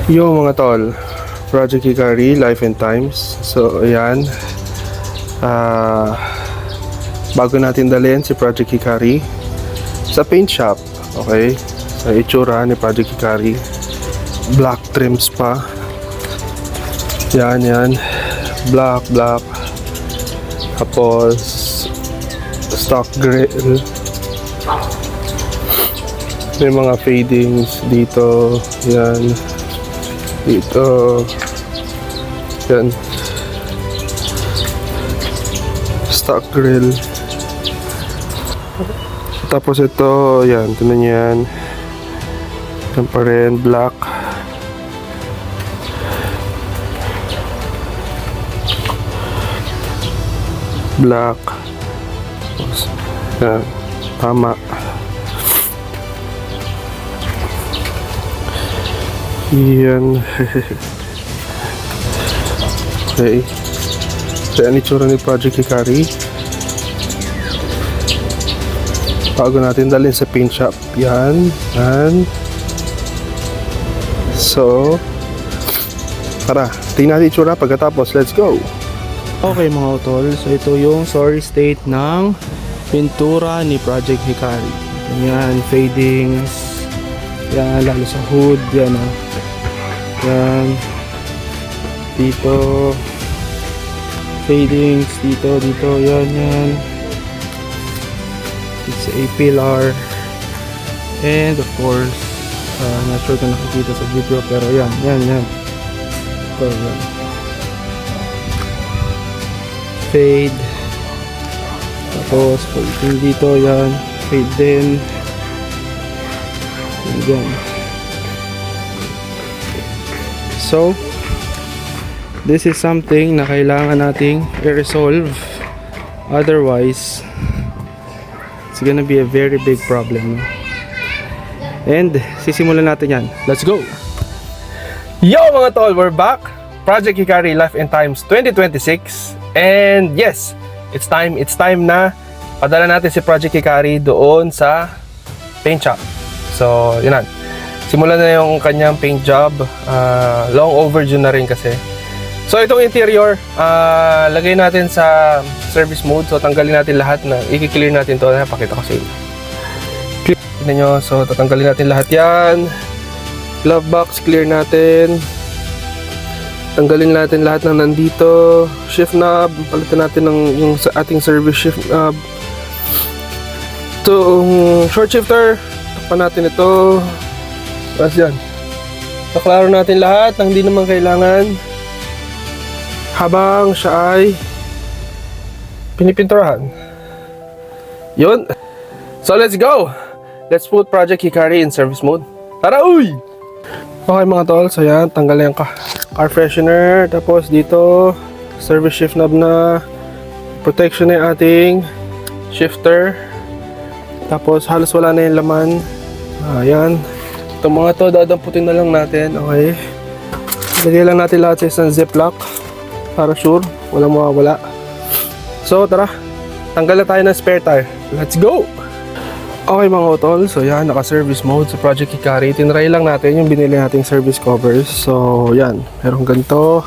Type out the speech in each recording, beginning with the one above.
Yo mga tol, Project Hikari, Life and Times. So ayan, bago natin dalhin si Project Hikari sa paint shop. Okay, sa itsura ni Project Hikari, black trims pa. Yan, black. Tapos stock grill. May mga fadings dito. Yan. Dito. Yan. Stock grill. Tapos ito, yan. Tignan nyo yan. Yan pa rin. Black. Black. Tapos, yan. Tama. Yan. Okay. So, yan itsura ni Project Hikari. Bago natin dalhin sa paint shop. Yan. So, tara. Tingnan natin itsura pagkatapos. Let's go! Okay mga utol. So, ito yung sorry state ng pintura ni Project Hikari. Yan. Fadings. Yan. Lalo sa hood. Yan o. Yan. Dito. Fadings. Dito. Yan. It's a pillar. And of course, not sure kung nakikita sa video, pero yan. So, yan. Fade. Tapos, pag dito, yan. Fade din. Yan. So, this is something na kailangan nating i-resolve. Otherwise, it's gonna be a very big problem. And, sisimulan natin yan. Let's go! Yo mga tol! We're back! Project Hikari Life and Times 2026. And yes, it's time na padala natin si Project Hikari doon sa paint shop. So, yun na. Simulan na yung kanyang paint job. Long overdue na rin kasi. So, itong interior, lagay natin sa service mode. So, tanggalin natin lahat na, i-clear natin to. Pakita ko sa inyo. Tignan nyo. So, tatanggalin natin lahat yan. Glove box, clear natin. Tanggalin natin lahat ng nandito. Shift knob, palitan natin yung sa ating service shift knob. Itong short shifter, takpan natin ito. Tapos yan. Naklaro natin lahat ng hindi naman kailangan. Habang siya ay pinipinturahan. Yun. So let's go! Let's put Project Hikari in service mode. Tara, uy! Okay mga tol, so yan, tanggal yung car freshener. Tapos dito, service shift knob na. Protection na yung ating shifter. Tapos halos wala na yung laman. Ayan. Itong mga to, dadamputin na lang natin. Okay. Lagay lang natin lahat sa isang ziplock. Para sure, walang mawawala. So tara, tanggal na tayo ng spare tire. Let's go! Okay mga utol, so yan, naka-service mode sa Project Hikari. Tinry lang natin yung binili nating service covers. So yan, meron ganito,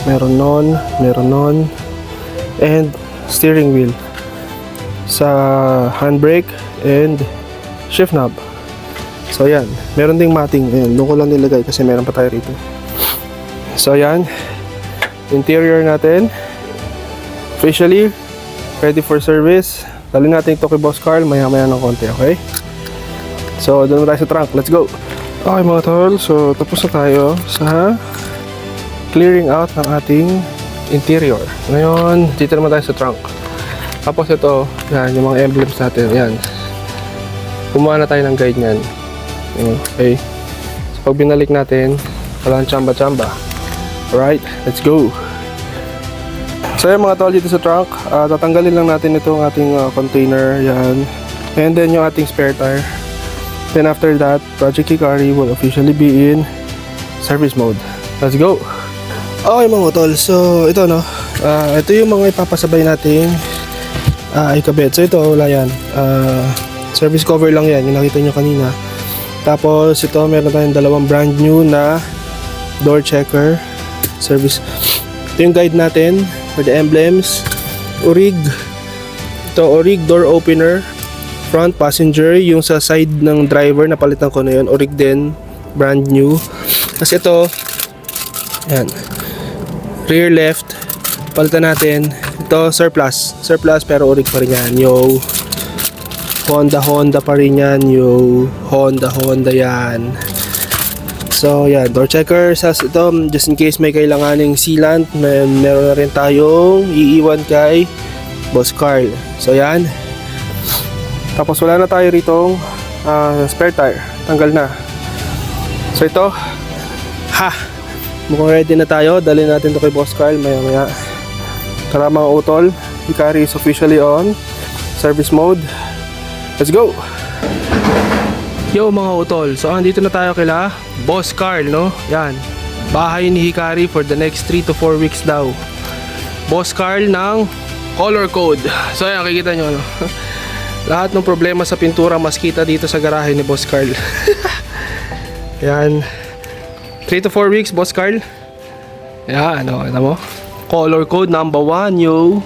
meron non, and steering wheel. Sa handbrake and shift knob. So yan, meron ding matting. Ayan, doon ko lang nilagay kasi meron pa tayo rito. So yan, interior natin. Officially, ready for service. Dalhin natin ito kay Boss Carl maya-maya ng konti, okay? So, doon tayo sa trunk. Let's go! Okay mga tol, so tapos na tayo sa clearing out ng ating interior. Ngayon, dito naman tayo sa trunk. Tapos ito, yan, yung mga emblems natin, yan. Kumuha na tayo ng guide niyan. Okay? So, pag binalik natin, walang tsamba-tsamba. Alright, let's go! So yan mga tol, dito sa trunk, tatanggalin lang natin itong ating container, yan. And then yung ating spare tire. Then after that, Project Hikari will officially be in service mode. Let's go! Okay mga tol, so ito no, ito yung mga ipapasabay natin ikabit. So ito, wala yan. Service cover lang yan, yung nakita nyo kanina. Tapos ito, meron tayong dalawang brand new na door checker, service. Ito yung guide natin for the emblems. Orig. Ito, Orig door opener. Front passenger, yung sa side ng driver, napalitan ko na yun. Orig din, brand new. Kasi ito, yan. Rear left, palitan natin. Ito, surplus. Surplus pero Orig pa rin yan. Yo. Honda pa rin yan. Yo. Honda yan. So, yan. Door checker. Ito, just in case may kailanganing sealant, meron na rin tayong iiwan kay Boss Carl. So, yan. Tapos, wala na tayo ritong spare tire. Tanggal na. So, ito. Mukhang ready na tayo. Dali natin ito kay Boss Carl maya. Tara mga utol. Hikari is officially on service mode. Let's go! Yo mga utol, so andito na tayo kila Boss Carl, no? Yan, bahay ni Hikari for the next 3 to 4 weeks daw. Boss Carl ng color code. So yan, kikita nyo, no? Lahat ng problema sa pintura mas kita dito sa garahe ni Boss Carl. Yan, 3 to 4 weeks Boss Carl. Yan, ano, kita mo? Color code number 1, yo.